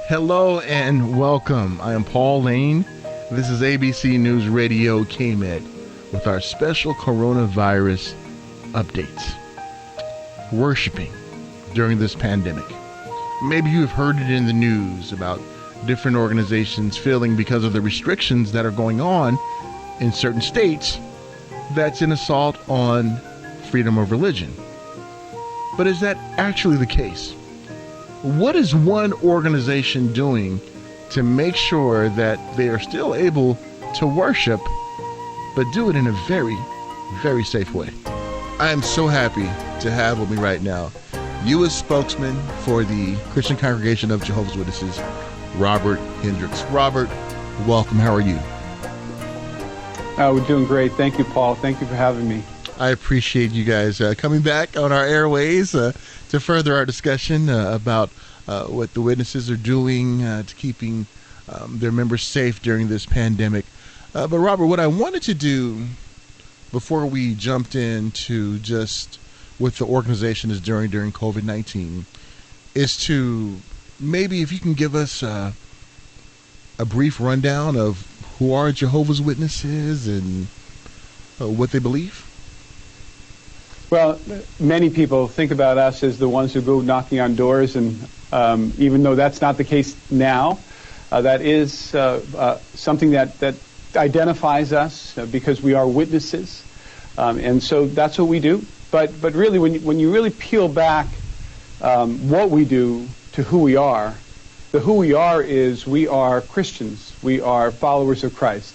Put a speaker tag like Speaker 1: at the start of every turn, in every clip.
Speaker 1: Hello and welcome. I am Paul Lane. This is ABC News Radio KMED with our special coronavirus updates. Worshiping during this pandemic. Maybe you've heard it in the news about different organizations feeling because of the restrictions that are going on in certain states that's an assault on freedom of religion. But is that actually the case? What is one organization doing to make sure that they are still able to worship, but do it in a very, very safe way? I am so happy to have with me right now U.S. spokesman for the Christian Congregation of Jehovah's Witnesses, Robert Hendriks. Robert, welcome. How are you?
Speaker 2: We're doing great. Thank you, Paul. Thank you for having me.
Speaker 1: I appreciate you guys coming back on our airways to further our discussion about what the witnesses are doing to keeping their members safe during this pandemic. But Robert, what I wanted to do before we jumped into just what the organization is doing during COVID-19 is to maybe if you can give us a brief rundown of who are Jehovah's Witnesses and what they believe.
Speaker 2: Well, many people think about us as the ones who go knocking on doors, and even though that's not the case now, that is something that identifies us because we are witnesses, and so that's what we do. But really, when you really peel back what we do to who we are, the who we are is we are Christians. We are followers of Christ.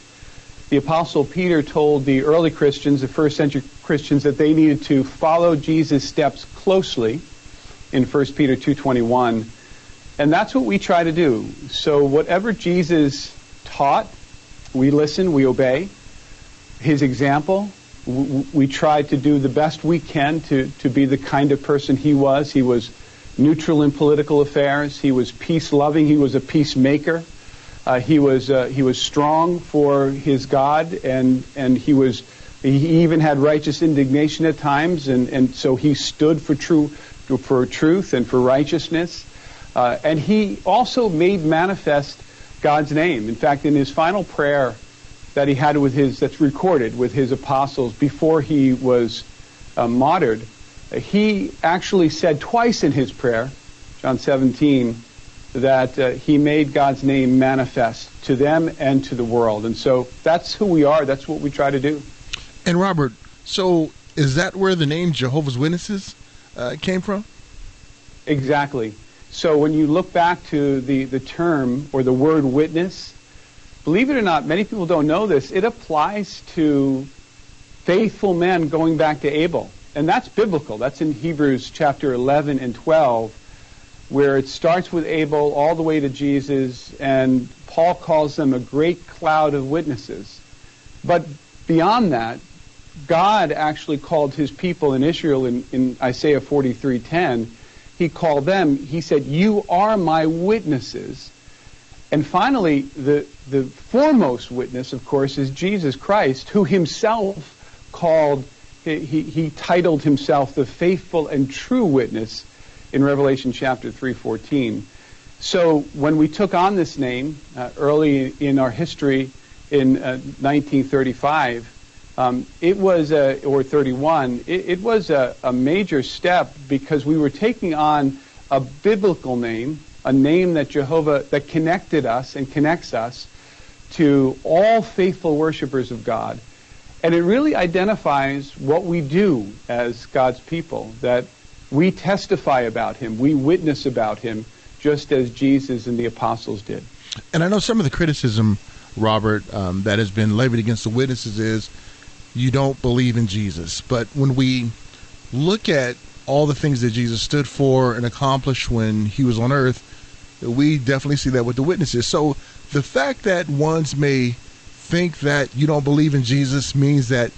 Speaker 2: The Apostle Peter told the early Christians, the first century Christians, that they needed to follow Jesus' steps closely in 1 Peter 2:21. And that's what we try to do. So whatever Jesus taught, we listen, we obey. His example, we try to do the best we can to be the kind of person he was. He was neutral in political affairs. He was peace-loving. He was a peacemaker. He was strong for his God, and he even had righteous indignation at times, and so he stood for truth and for righteousness, and he also made manifest God's name. In fact, in his final prayer that he had that's recorded with his apostles before he was martyred, he actually said twice in his prayer, John 17. That he made God's name manifest to them and to the world. And so that's who we are. That's what we try to do.
Speaker 1: And Robert, so is that where the name Jehovah's Witnesses came from?
Speaker 2: Exactly. So when you look back to the term or the word witness, believe it or not, many people don't know this, it applies to faithful men going back to Abel. And that's biblical. That's in Hebrews chapter 11 and 12. Where it starts with Abel all the way to Jesus, and Paul calls them a great cloud of witnesses. But beyond that, God actually called his people in Israel in Isaiah 43:10. He called them, he said, "You are my witnesses." And finally, the foremost witness, of course, is Jesus Christ, who himself called, he titled himself the faithful and true witness in Revelation chapter 3:14. So when we took on this name early in our history in 1935, it was, or 31, it was a major step because we were taking on a biblical name, a name that Jehovah, that connected us and connects us to all faithful worshipers of God. And it really identifies what we do as God's people, that we testify about him. We witness about him, just as Jesus and the apostles did.
Speaker 1: And I know some of the criticism, Robert, that has been levied against the witnesses is you don't believe in Jesus. But when we look at all the things that Jesus stood for and accomplished when he was on earth, we definitely see that with the witnesses. So the fact that ones may think that you don't believe in Jesus means that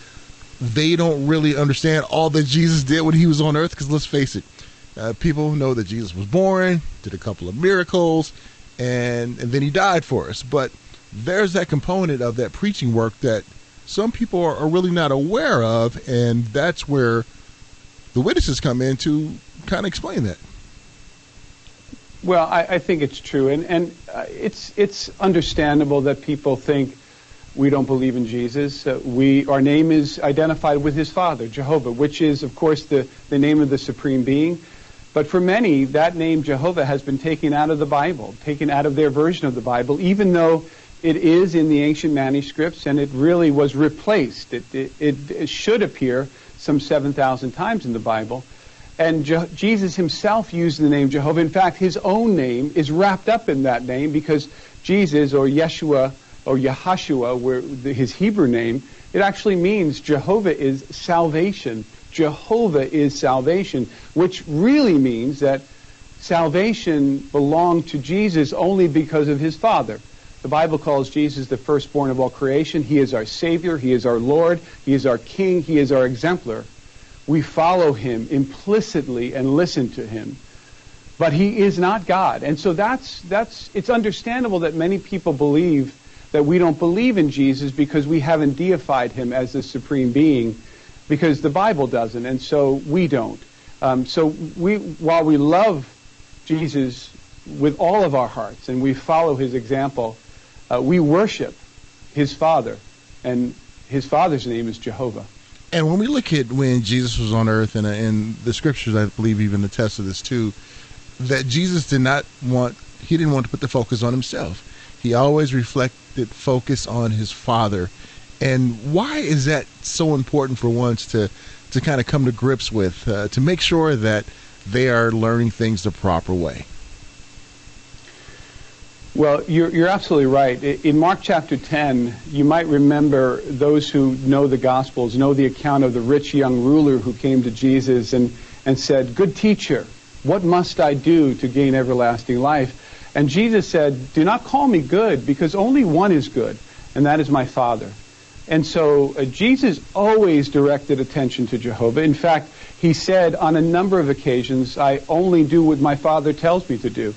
Speaker 1: they don't really understand all that Jesus did when he was on earth, because let's face it, people know that Jesus was born, did a couple of miracles, and then he died for us. But there's that component of that preaching work that some people are really not aware of, and that's where the witnesses come in to kind of explain that.
Speaker 2: Well, I think it's true, and it's understandable that people think we don't believe in Jesus. Our name is identified with his Father, Jehovah, which is, of course, the name of the Supreme Being. But for many, that name Jehovah has been taken out of the Bible, taken out of their version of the Bible, even though it is in the ancient manuscripts, and it really was replaced. It should appear some 7,000 times in the Bible. And Jesus himself used the name Jehovah. In fact, his own name is wrapped up in that name because Jesus, or Yeshua, or Yahashua, his Hebrew name, it actually means Jehovah is salvation. Jehovah is salvation, which really means that salvation belonged to Jesus only because of his Father. The Bible calls Jesus the firstborn of all creation. He is our Savior. He is our Lord. He is our King. He is our exemplar. We follow him implicitly and listen to him. But he is not God. And so it's understandable that many people believe that we don't believe in Jesus because we haven't deified him as the supreme being, because the Bible doesn't, and so we don't. While we love Jesus with all of our hearts and we follow his example, we worship his Father, and his Father's name is Jehovah.
Speaker 1: And when we look at when Jesus was on earth, and the scriptures, I believe, even attest to this too, that Jesus didn't want to put the focus on himself. He always reflected focus on his Father. And why is that so important for ones to kind of come to grips with, to make sure that they are learning things the proper way?
Speaker 2: Well, you're absolutely right. In Mark chapter 10, you might remember, those who know the Gospels know the account of the rich young ruler who came to Jesus and said, "Good teacher, what must I do to gain everlasting life?" And Jesus said, "Do not call me good, because only one is good, and that is my Father." And so Jesus always directed attention to Jehovah. In fact, he said on a number of occasions, "I only do what my Father tells me to do."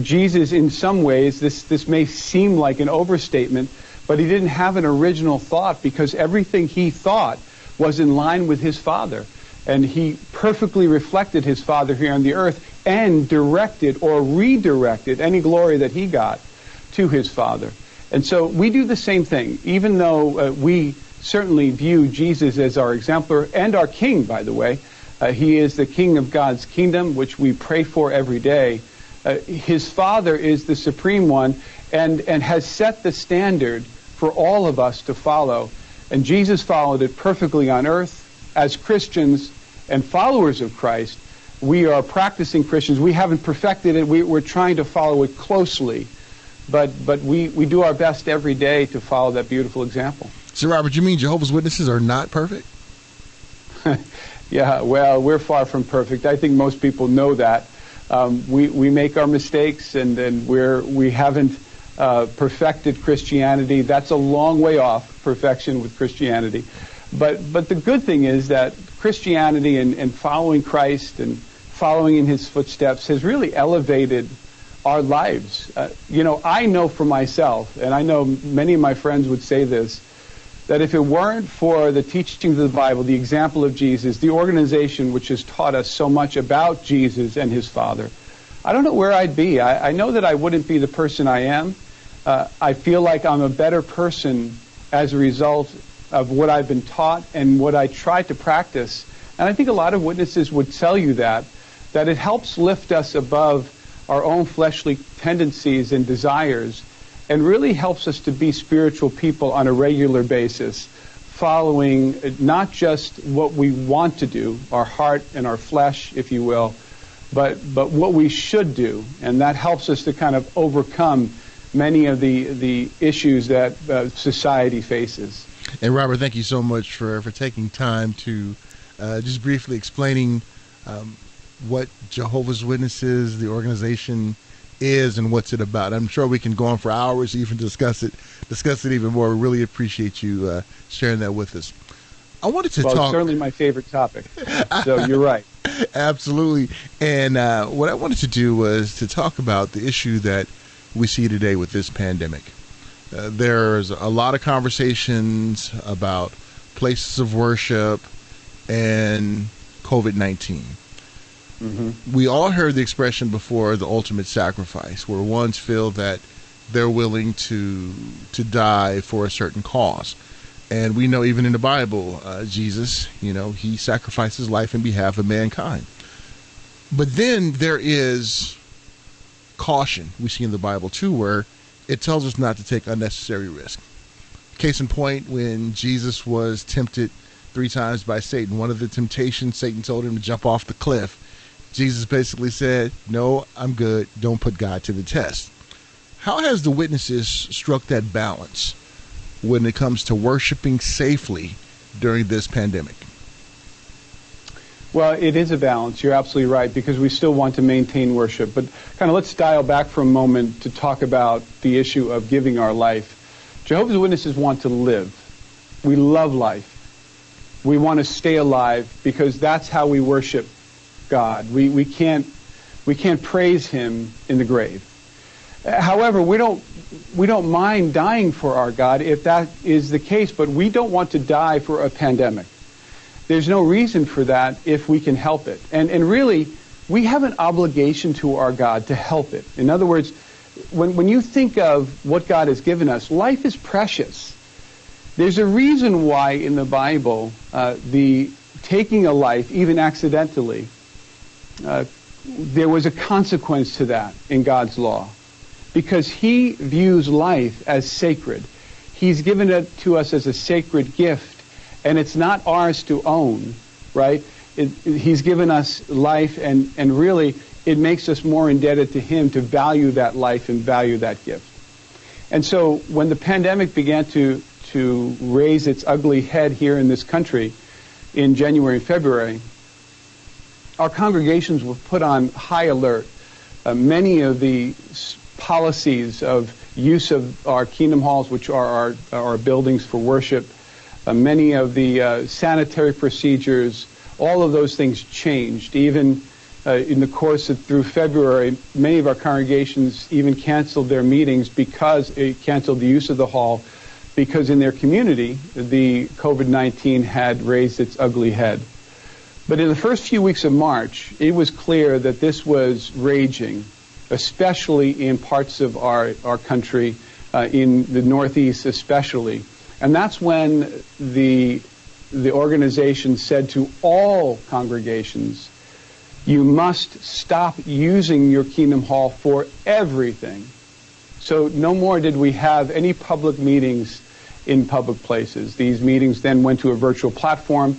Speaker 2: Jesus, in some ways, this may seem like an overstatement, but he didn't have an original thought, because everything he thought was in line with his Father. And he perfectly reflected his Father here on the earth and directed or redirected any glory that he got to his Father. And so we do the same thing, even though we certainly view Jesus as our exemplar and our King, by the way. He is the King of God's kingdom, which we pray for every day. His Father is the supreme one and has set the standard for all of us to follow. And Jesus followed it perfectly on earth. As Christians and followers of Christ, we are practicing Christians. We haven't perfected it. We're trying to follow it closely. But we do our best every day to follow that beautiful example.
Speaker 1: So, Robert, you mean Jehovah's Witnesses are not perfect?
Speaker 2: Yeah, well, we're far from perfect. I think most people know that. We make our mistakes, and we haven't perfected Christianity. That's a long way off, perfection with Christianity. But the good thing is that Christianity and following Christ and following in his footsteps has really elevated our lives. I know for myself, and I know many of my friends would say this, that if it weren't for the teachings of the Bible, the example of Jesus, the organization which has taught us so much about Jesus and his Father, I don't know where I'd be. I know that I wouldn't be the person I am. I feel like I'm a better person as a result of what I've been taught and what I try to practice. And I think a lot of witnesses would tell you that it helps lift us above our own fleshly tendencies and desires, and really helps us to be spiritual people on a regular basis, following not just what we want to do, our heart and our flesh, if you will, but what we should do. And that helps us to kind of overcome many of the issues that society faces.
Speaker 1: And Robert, thank you so much for taking time to just briefly explaining what Jehovah's Witnesses, the organization, is and what's it about. I'm sure we can go on for hours to even discuss it even more. We really appreciate you sharing that with us. I wanted to talk.
Speaker 2: It's certainly my favorite topic. So you're right.
Speaker 1: Absolutely. And what I wanted to do was to talk about the issue that we see today with this pandemic. There's a lot of conversations about places of worship and COVID-19. We all heard the expression before, the ultimate sacrifice, where ones feel that they're willing to die for a certain cause. And we know even in the Bible, Jesus, he sacrificed his life in behalf of mankind. But then there is caution we see in the Bible too, where it tells us not to take unnecessary risk. Case in point, when Jesus was tempted 3 times by Satan, one of the temptations, Satan told him to jump off the cliff. Jesus basically said, no, I'm good. Don't put God to the test. How has the witnesses struck that balance when it comes to worshiping safely during this pandemic?
Speaker 2: Well, it is a balance. You're absolutely right, because we still want to maintain worship. But kind of let's dial back for a moment to talk about the issue of giving our life. Jehovah's Witnesses want to live. We love life. We want to stay alive because that's how we worship God. We can't praise him in the grave. However, we don't mind dying for our God if that is the case, but we don't want to die for a pandemic. There's no reason for that if we can help it. And really, we have an obligation to our God to help it. In other words, when you think of what God has given us, life is precious. There's a reason why in the Bible, the taking a life, even accidentally, there was a consequence to that in God's law. Because he views life as sacred. He's given it to us as a sacred gift, and it's not ours to own, right? He's given us life, and really it makes us more indebted to him to value that life and value that gift. And so when the pandemic began to raise its ugly head here in this country in January and February, our congregations were put on high alert. Many of the policies of use of our kingdom halls, which are our buildings for worship, many of the sanitary procedures, all of those things changed. Even in the course of through February, many of our congregations even canceled their meetings canceled the use of the hall because in their community, the COVID-19 had raised its ugly head. But in the first few weeks of March, it was clear that this was raging, especially in parts of our country, in the Northeast especially. And that's when the organization said to all congregations, you must stop using your Kingdom Hall for everything. So no more did we have any public meetings in public places. These meetings then went to a virtual platform.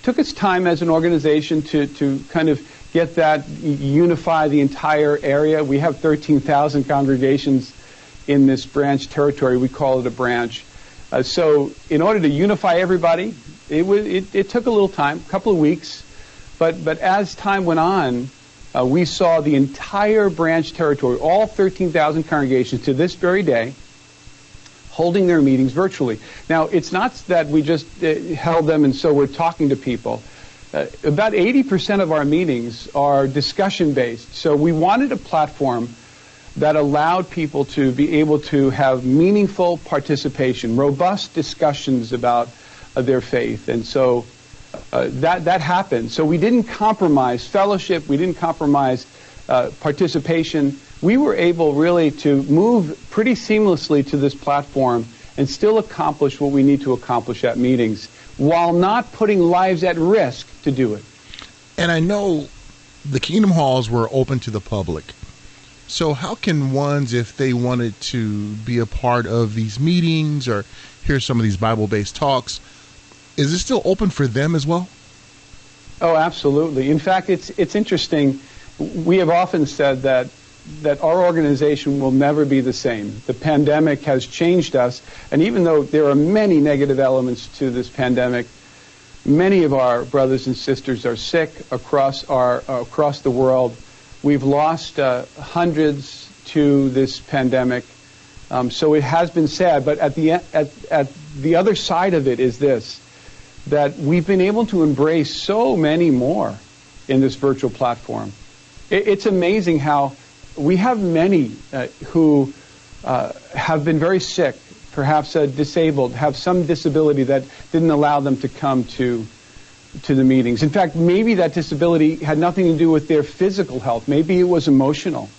Speaker 2: Took its time as an organization to kind of get that, unify the entire area. We have 13,000 congregations in this branch territory. We call it a branch. So in order to unify everybody, it took a little time, a couple of weeks. But as time went on, we saw the entire branch territory, all 13,000 congregations to this very day, holding their meetings virtually. Now, it's not that we just held them and so we're talking to people. About 80% of our meetings are discussion-based. So we wanted a platform that allowed people to be able to have meaningful participation, robust discussions about their faith. And so that happened. So we didn't compromise fellowship. We didn't compromise participation. We were able really to move pretty seamlessly to this platform and still accomplish what we need to accomplish at meetings while not putting lives at risk to do it.
Speaker 1: And I know the Kingdom Halls were open to the public. So how can ones, if they wanted to be a part of these meetings or hear some of these Bible-based talks, is it still open for them as well?
Speaker 2: Oh, absolutely. In fact, it's interesting. We have often said that our organization will never be the same. The pandemic has changed us, and even though there are many negative elements to this pandemic, many of our brothers and sisters are sick across the world. We've lost hundreds to this pandemic, so it has been sad. But at the other side of it is this, that we've been able to embrace so many more in this virtual platform. It's amazing how we have many who have been very sick, perhaps disabled, have some disability that didn't allow them to come to to the meetings. In fact, maybe that disability had nothing to do with their physical health. Maybe it was emotional,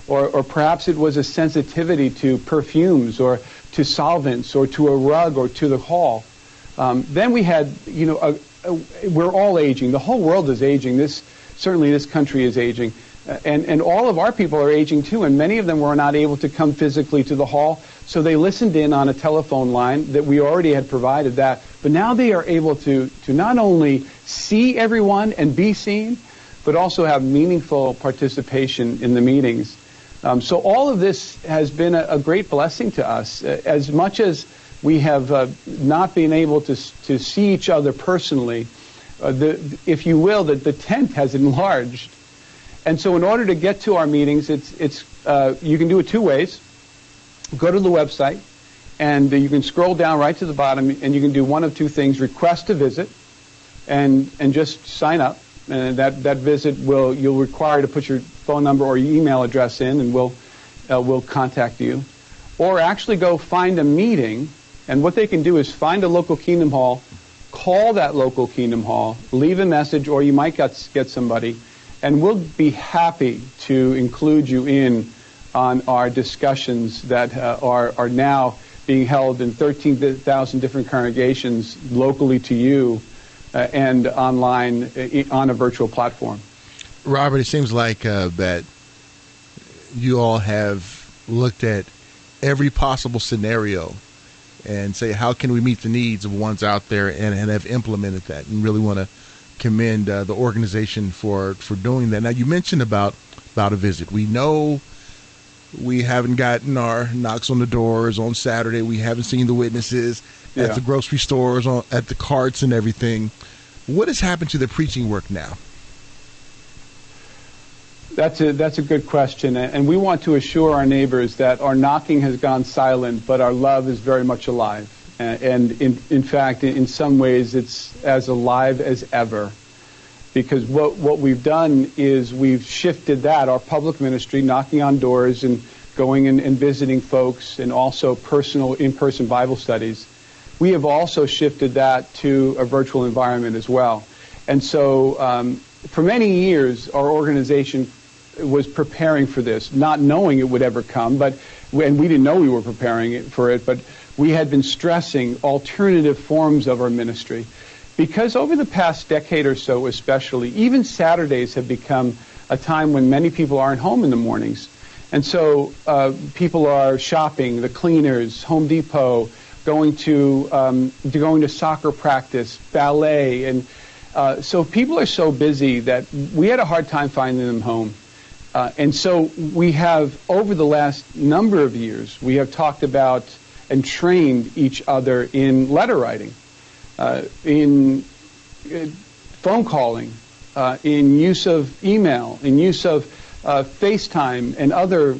Speaker 2: or perhaps it was a sensitivity to perfumes or to solvents or to a rug or to the hall. Then we had, we're all aging. The whole world is aging. Certainly this country is aging. And all of our people are aging too, and many of them were not able to come physically to the hall, so they listened in on a telephone line that we already had provided that. But now they are able to not only see everyone and be seen, but also have meaningful participation in the meetings. So all of this has been a great blessing to us. As much as we have not been able to see each other personally, if you will, the tent has enlarged. And so in order to get to our meetings, you can do it two ways. Go to the website, and you can scroll down right to the bottom, and you can do one of two things: request a visit, and just sign up. And that visit you'll require to put your phone number or your email address in, and we'll contact you. Or actually go find a meeting, and what they can do is find a local Kingdom Hall, call that local Kingdom Hall, leave a message, or you might get somebody, and we'll be happy to include you in on our discussions that are now being held in 13,000 different congregations locally to you and online on a virtual platform.
Speaker 1: Robert, it seems like that you all have looked at every possible scenario and say, how can we meet the needs of ones out there, and have implemented that, and really want to commend the organization for doing that. Now, you mentioned about a visit. We know we haven't gotten our knocks on the doors on Saturday. We haven't seen the witnesses at the grocery stores, at the carts and everything. What has happened to the preaching work now?
Speaker 2: That's a good question, and we want to assure our neighbors that our knocking has gone silent, but our love is very much alive. And in fact, in some ways, it's as alive as ever. Because what we've done is we've shifted that, our public ministry, knocking on doors and going and visiting folks, and also in-person Bible studies. We have also shifted that to a virtual environment as well. And so for many years, our organization was preparing for this, not knowing it would ever come, and we didn't know we were preparing for it, but we had been stressing alternative forms of our ministry. Because over the past decade or so especially, even Saturdays have become a time when many people aren't home in the mornings. And so people are shopping, the cleaners, Home Depot, going to soccer practice, ballet. And so people are so busy that we had a hard time finding them home. And so we have, over the last number of years, we have talked about and trained each other in letter writing, in phone calling, in use of email, in use of FaceTime and other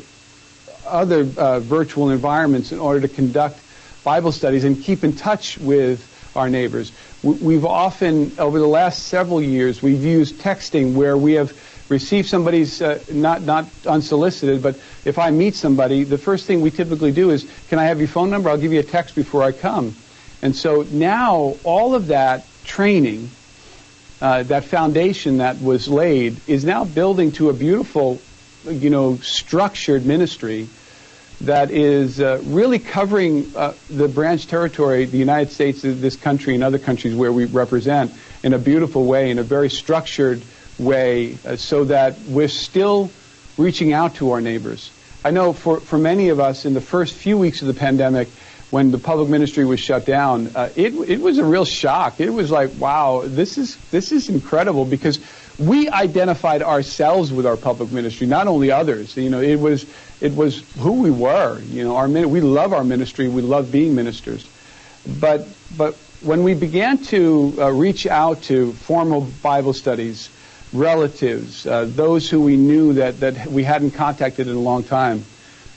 Speaker 2: virtual environments in order to conduct Bible studies and keep in touch with our neighbors. We've often, over the last several years, we've used texting where we have received somebody's, not unsolicited, but if I meet somebody, the first thing we typically do is, can I have your phone number? I'll give you a text before I come. And so now all of that training, that foundation that was laid, is now building to a beautiful, structured ministry that is really covering the branch territory, the United States, this country, and other countries where we represent in a beautiful way, in a very structured way, so that we're still reaching out to our neighbors. I know for many of us in the first few weeks of the pandemic, when the public ministry was shut down, it was a real shock. It was like, wow, this is incredible, because we identified ourselves with our public ministry, not only others. It was who we were. We love our ministry. We love being ministers. But when we began to reach out to formal Bible studies, relatives, those who we knew that we hadn't contacted in a long time,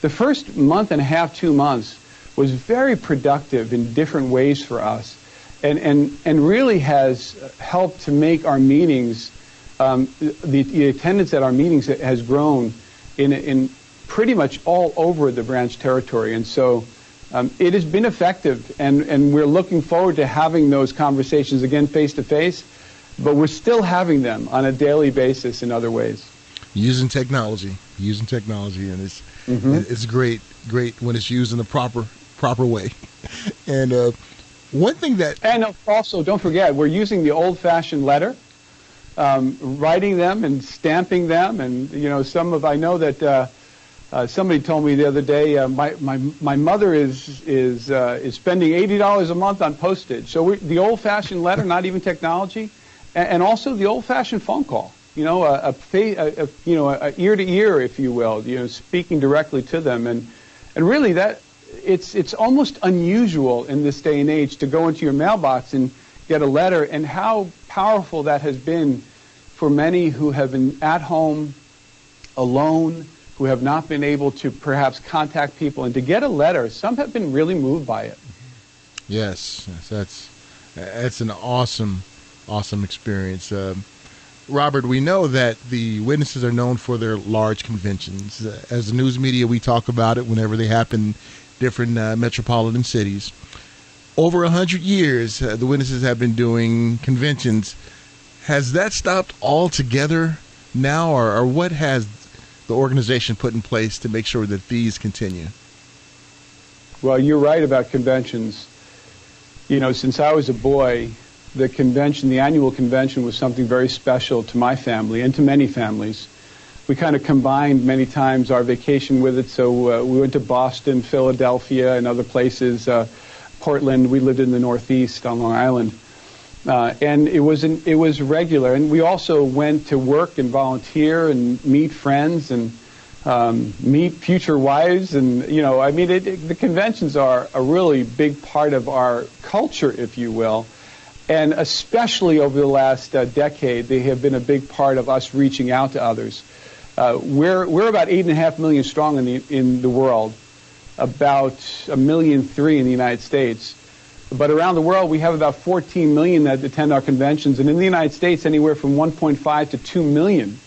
Speaker 2: the first month and a half, 2 months, was very productive in different ways for us, and really has helped to make our meetings, the attendance at our meetings has grown in pretty much all over the branch territory. And so it has been effective, and we're looking forward to having those conversations again face to face. but we're still having them on a daily basis in other ways.
Speaker 1: Using technology, and it's great when it's used in the proper way. And one thing that,
Speaker 2: and also don't forget, we're using the old-fashioned letter, writing them and stamping them, and I know that somebody told me the other day, my mother is spending $80 a month on postage. So the old-fashioned letter, not even technology, and also the old-fashioned phone call. A ear to ear, if you will, speaking directly to them, and really that it's almost unusual in this day and age to go into your mailbox and get a letter, and how powerful that has been for many who have been at home alone, who have not been able to perhaps contact people, and to get a letter, some have been really moved by it.
Speaker 1: Yes, that's an awesome experience. Robert, we know that the witnesses are known for their large conventions. As the news media, we talk about it whenever they happen in different metropolitan cities. Over 100 years, the witnesses have been doing conventions. Has that stopped altogether now, or what has the organization put in place to make sure that these continue?
Speaker 2: Well, you're right about conventions. Since I was a boy, the annual convention was something very special to my family and to many families. We kind of combined many times our vacation with it, so we went to Boston, Philadelphia, and other places, Portland. We lived in the Northeast on Long Island. And it was regular. And we also went to work and volunteer and meet friends and meet future wives. And, the conventions are a really big part of our culture, if you will. And especially over the last decade, they have been a big part of us reaching out to others. We're about 8.5 million strong in the world, about 1.3 million in the United States. But around the world, we have about 14 million that attend our conventions, and in the United States, anywhere from 1.5 to 2 million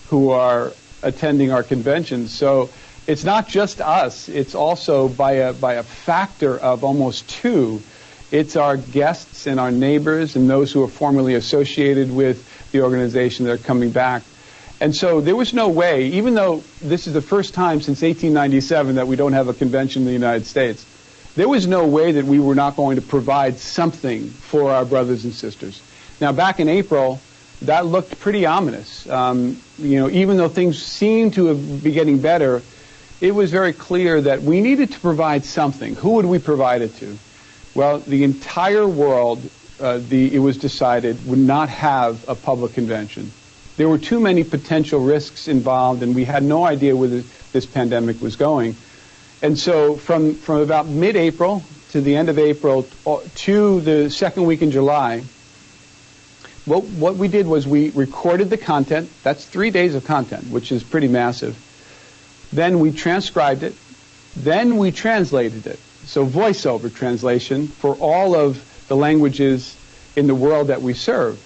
Speaker 2: who are attending our conventions. So it's not just us; it's also by a factor of almost 2. It's our guests and our neighbors and those who are formerly associated with the organization that are coming back. And so there was no way, even though this is the first time since 1897 that we don't have a convention in the United States, there was no way that we were not going to provide something for our brothers and sisters. Now, back in April, that looked pretty ominous. Even though things seemed to be getting better, it was very clear that we needed to provide something. Who would we provide it to? Well, the entire world, it was decided, would not have a public convention. There were too many potential risks involved, and we had no idea where this pandemic was going. And so from about mid-April to the end of April to the second week in July, what we did was we recorded the content. That's 3 days of content, which is pretty massive. Then we transcribed it. Then we translated it. So voiceover translation for all of the languages in the world that we serve.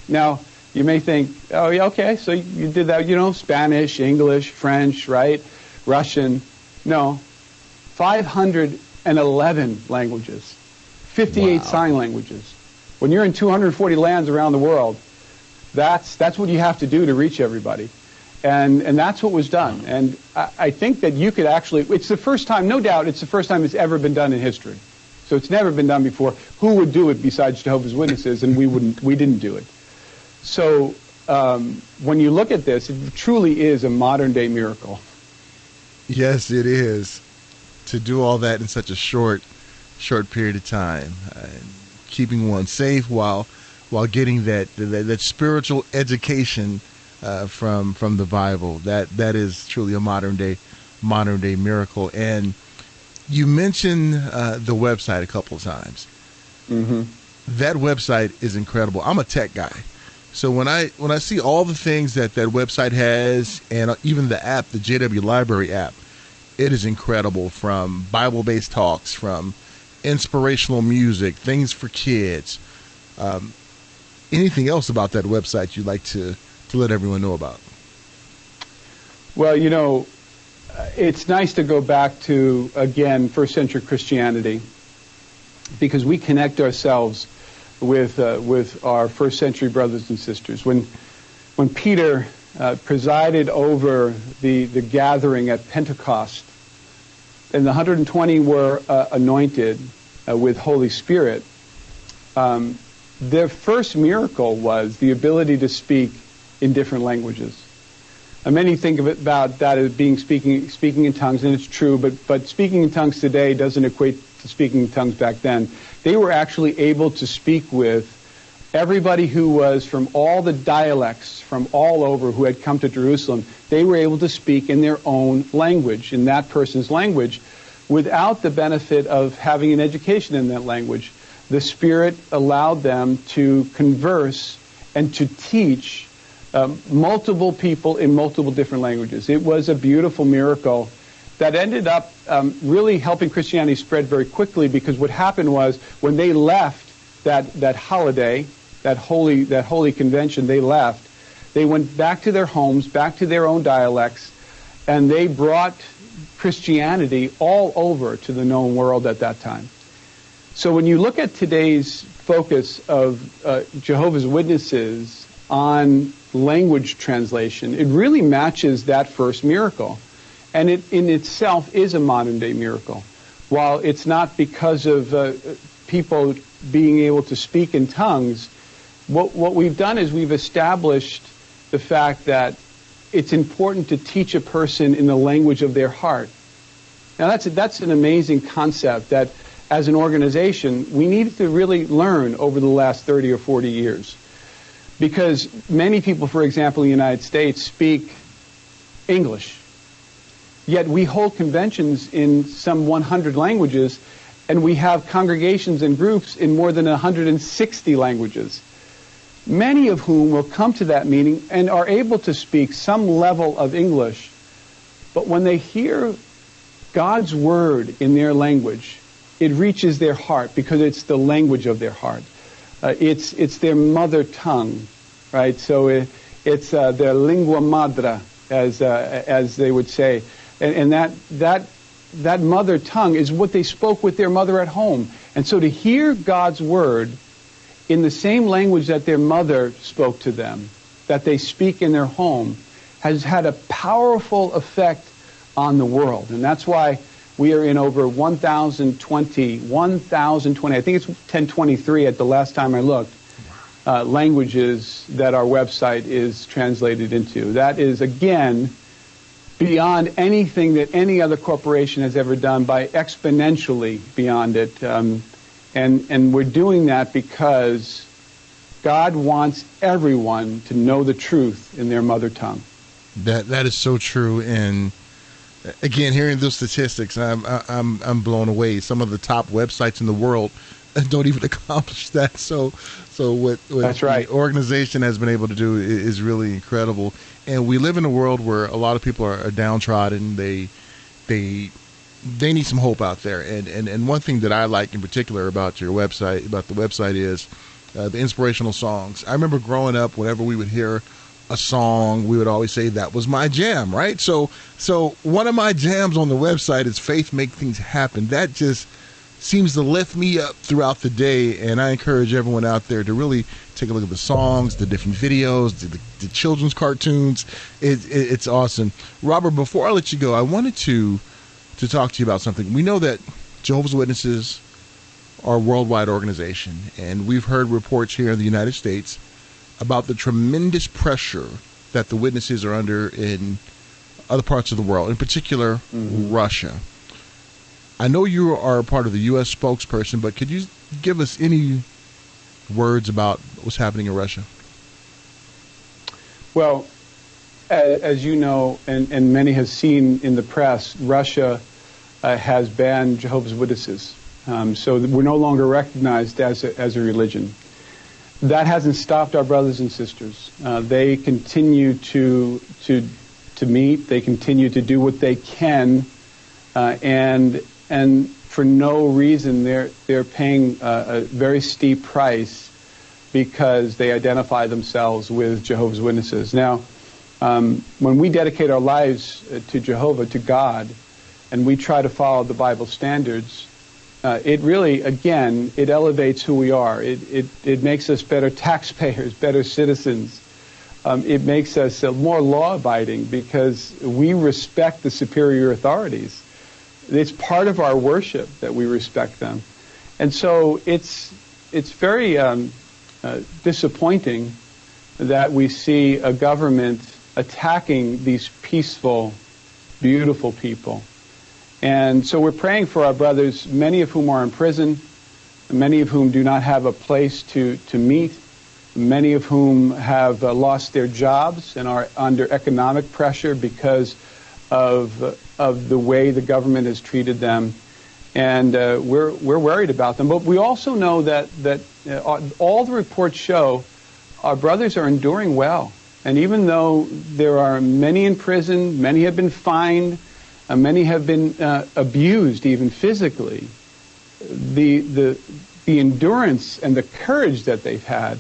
Speaker 2: Now, you may think, oh, yeah, okay, so you did that, Spanish, English, French, right? Russian. No, 511 languages, 58 sign languages. When you're in 240 lands around the world, that's what you have to do to reach everybody. And that's what was done. And I think that you could actually, it's the first time, no doubt, it's the first time it's ever been done in history. So it's never been done before. Who would do it besides Jehovah's Witnesses? And we didn't do it. So when you look at this, it truly is a modern day miracle.
Speaker 1: Yes, it is. To do all that in such a short period of time, keeping one safe while getting that spiritual education from the Bible. That is truly a modern day miracle. And you mentioned the website a couple of times.
Speaker 2: Mm-hmm.
Speaker 1: That website is incredible. I'm a tech guy, so when I see all the things that website has, and even the app, the JW Library app, it is incredible. From Bible-based talks, from inspirational music, things for kids. Anything else about that website you'd like to let everyone know about?
Speaker 2: Well, it's nice to go back to, again, first century Christianity, because we connect ourselves with our first century brothers and sisters. When Peter presided over the gathering at Pentecost, and the 120 were anointed with Holy Spirit, their first miracle was the ability to speak in different languages. And many think of it about that as being speaking in tongues, and it's true, but speaking in tongues today doesn't equate to speaking in tongues back then. They were actually able to speak with everybody who was from all the dialects from all over who had come to Jerusalem. They were able to speak in their own language, in that person's language, without the benefit of having an education in that language. The Spirit allowed them to converse and to teach multiple people in multiple different languages. It was a beautiful miracle that ended up really helping Christianity spread very quickly, because what happened was when they left that holiday, that holy convention, they left. They went back to their homes, back to their own dialects, and they brought Christianity all over to the known world at that time. So when you look at today's focus of Jehovah's Witnesses on language translation, it really matches that first miracle. And it in itself is a modern day miracle. While it's not because of people being able to speak in tongues, what we've done is we've established the fact that it's important to teach a person in the language of their heart. Now that's an amazing concept that as an organization we needed to really learn over the last 30 or 40 years. Because many people, for example, in the United States speak English. Yet we hold conventions in some 100 languages, and we have congregations and groups in more than 160 languages, many of whom will come to that meeting and are able to speak some level of English. But when they hear God's word in their language, it reaches their heart because it's the language of their heart. It's their mother tongue, right? So it's their lingua madre, as they would say. And that mother tongue is what they spoke with their mother at home. And so to hear God's word in the same language that their mother spoke to them, that they speak in their home, has had a powerful effect on the world. And that's why we are in over 1,020, I think it's 1023 at the last time I looked, languages that our website is translated into. That is, again, beyond anything that any other corporation has ever done, by exponentially beyond it. And we're doing that because God wants everyone to know the truth in their mother tongue.
Speaker 1: That is so true. And again, hearing those statistics, I'm blown away. Some of the top websites in the world don't even accomplish that. So what
Speaker 2: That's right.
Speaker 1: the organization has been able to do is really incredible. And we live in a world where a lot of people are downtrodden. They need some hope out there. And one thing that I like in particular about your website, about the website, is the inspirational songs. I remember growing up, whenever we would hear a song, we would always say that was my jam, right? So one of my jams on the website is Faith Make Things Happen. That just seems to lift me up throughout the day, and I encourage everyone out there to really take a look at the songs, the different videos, the children's cartoons. It's awesome. Robert, before I let you go, I wanted to talk to you about something. We know that Jehovah's Witnesses are a worldwide organization, and we've heard reports here in the United States about the tremendous pressure that the witnesses are under in other parts of the world, in particular, Russia. I know you are a part of the U.S. spokesperson, but could you give us any words about what's happening in Russia?
Speaker 2: Well, as you know, and many have seen in the press, Russia has banned Jehovah's Witnesses. So we're no longer recognized as a religion. That hasn't stopped our brothers and sisters. They continue to meet. They continue to do what they can, and for no reason they're paying a very steep price because they identify themselves with Jehovah's Witnesses. Now, when we dedicate our lives to Jehovah, to God, and we try to follow the Bible standards, it really, again, it elevates who we are. It makes us better taxpayers, better citizens. It makes us more law-abiding because we respect the superior authorities. It's part of our worship that we respect them. And so it's very disappointing that we see a government attacking these peaceful, beautiful people. And so we're praying for our brothers, many of whom are in prison, many of whom do not have a place to meet, many of whom have lost their jobs and are under economic pressure because of the way the government has treated them. And we're worried about them. But we also know that all the reports show our brothers are enduring well. And even though there are many in prison, many have been fined, many have been abused, even physically, the endurance and the courage that they've had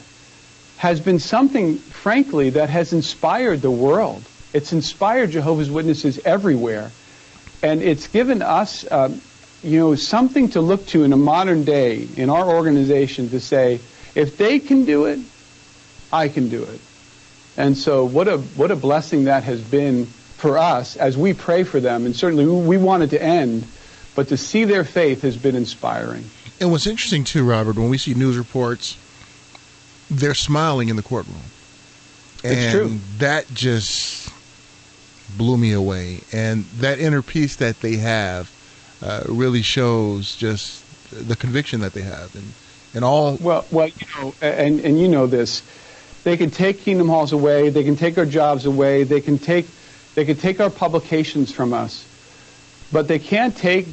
Speaker 2: has been something, frankly, that has inspired the world. It's inspired Jehovah's Witnesses everywhere. And it's given us, something to look to in a modern day in our organization to say, if they can do it, I can do it. And so what a blessing that has been for us as we pray for them. And certainly we want it to end, but to see their faith has been inspiring.
Speaker 1: And what's interesting too, Robert, when we see news reports, they're smiling in the courtroom.
Speaker 2: It's true.
Speaker 1: That just blew me away. And that inner peace that they have really shows just the conviction that they have. And all.
Speaker 2: Well, and you know this. They can take Kingdom Halls away. They can take our jobs away. They can take our publications from us. But they can't take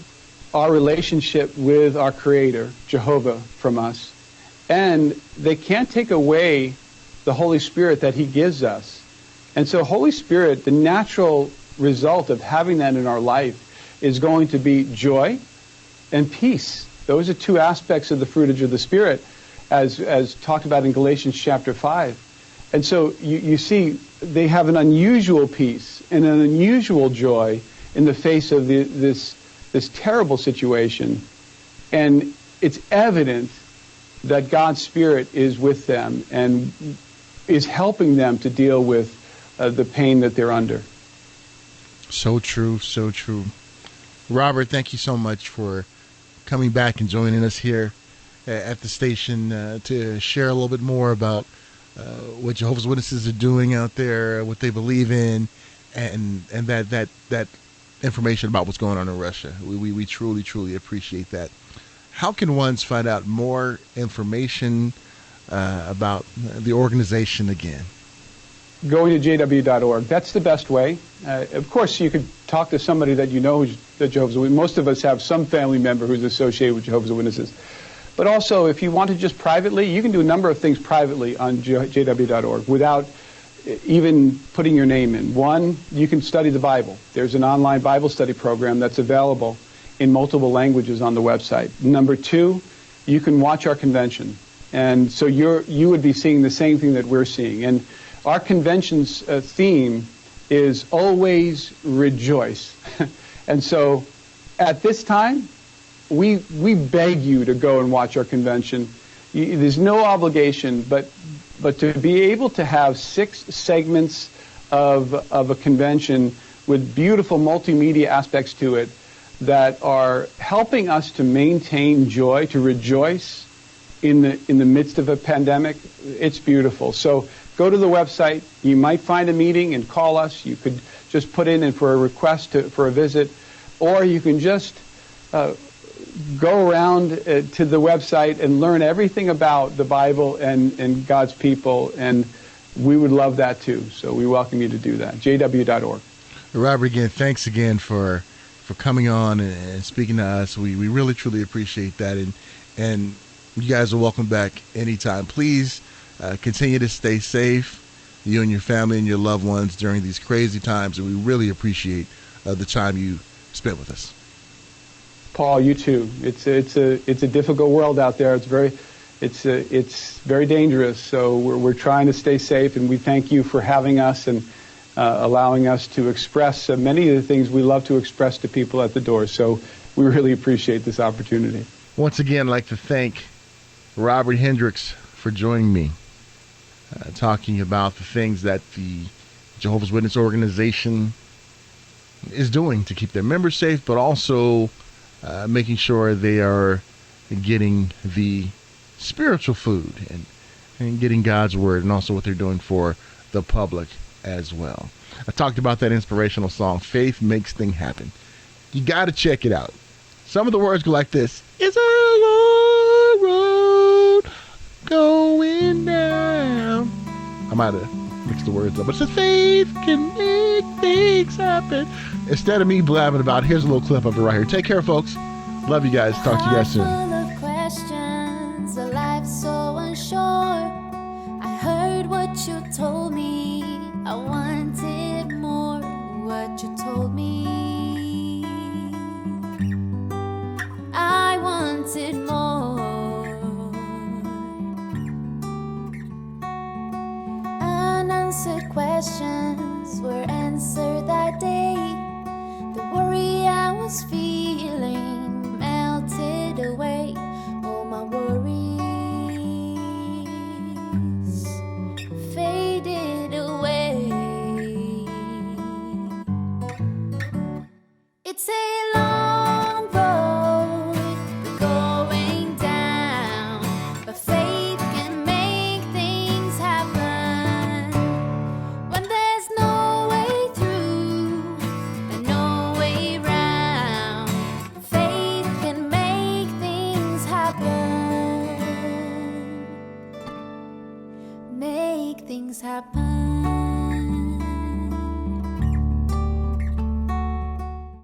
Speaker 2: our relationship with our Creator, Jehovah, from us. And they can't take away the Holy Spirit that He gives us. And so Holy Spirit, the natural result of having that in our life is going to be joy and peace. Those are two aspects of the fruit of the Spirit as talked about in Galatians chapter 5. And so you see they have an unusual peace and an unusual joy in the face of this terrible situation. And it's evident that God's Spirit is with them and is helping them to deal with the pain that they're under.
Speaker 1: So true, so true. Robert, thank you so much for coming back and joining us here at the station to share a little bit more about what Jehovah's Witnesses are doing out there, what they believe in, and that information about what's going on in Russia. We truly, truly appreciate that. How can ones find out more information about the organization again?
Speaker 2: Going to jw.org. That's the best way. Of course, you could talk to somebody that you know who's the Jehovah's Witnesses. Most of us have some family member who's associated with Jehovah's Witnesses. But also, if you want to just privately, you can do a number of things privately on jw.org without even putting your name in. One, you can study the Bible. There's an online Bible study program that's available in multiple languages on the website. Number two, you can watch our convention. And so you would be seeing the same thing that we're seeing. And our convention's theme is always rejoice. And so at this time, we beg you to go and watch our convention. There's no obligation, but to be able to have 6 segments of a convention with beautiful multimedia aspects to it that are helping us to maintain joy, to rejoice in the midst of a pandemic, it's beautiful. So go to the website. You might find a meeting and call us. You could just put in for a request for a visit, or you can just go around to the website and learn everything about the Bible and God's people, and we would love that too. So we welcome you to do that. jw.org.
Speaker 1: Robert, again, thanks again for coming on and speaking to us. We really, truly appreciate that, and you guys are welcome back anytime. Please continue to stay safe, you and your family and your loved ones during these crazy times, and we really appreciate the time you spent with us.
Speaker 2: Paul, you too. It's a difficult world out there. It's very dangerous. So we're trying to stay safe, and we thank you for having us and allowing us to express many of the things we love to express to people at the door. So we really appreciate this opportunity.
Speaker 1: Once again, I'd like to thank Robert Hendriks for joining me, talking about the things that the Jehovah's Witness organization is doing to keep their members safe, but also making sure they are getting the spiritual food and getting God's word, and also what they're doing for the public as well. I talked about that inspirational song, Faith Makes Things Happen. You got to check it out. Some of the words go like this. It's a long road going down. I might have mixed the words up, but it says faith can make things happen. Instead of me blabbing about, here's a little clip of it right here. Take care, folks. Love you guys. Talk to you guys soon.
Speaker 3: Full of questions, a life so unsure. I heard what you told me. I wanted more. What you told me. I wanted more. Unanswered questions were answered that day. The worry I was feeling melted away. All my worries faded away. It's a long road we're going down, but faith can make things happen. When there's no way through and no way round, faith can make things happen. Make things happen.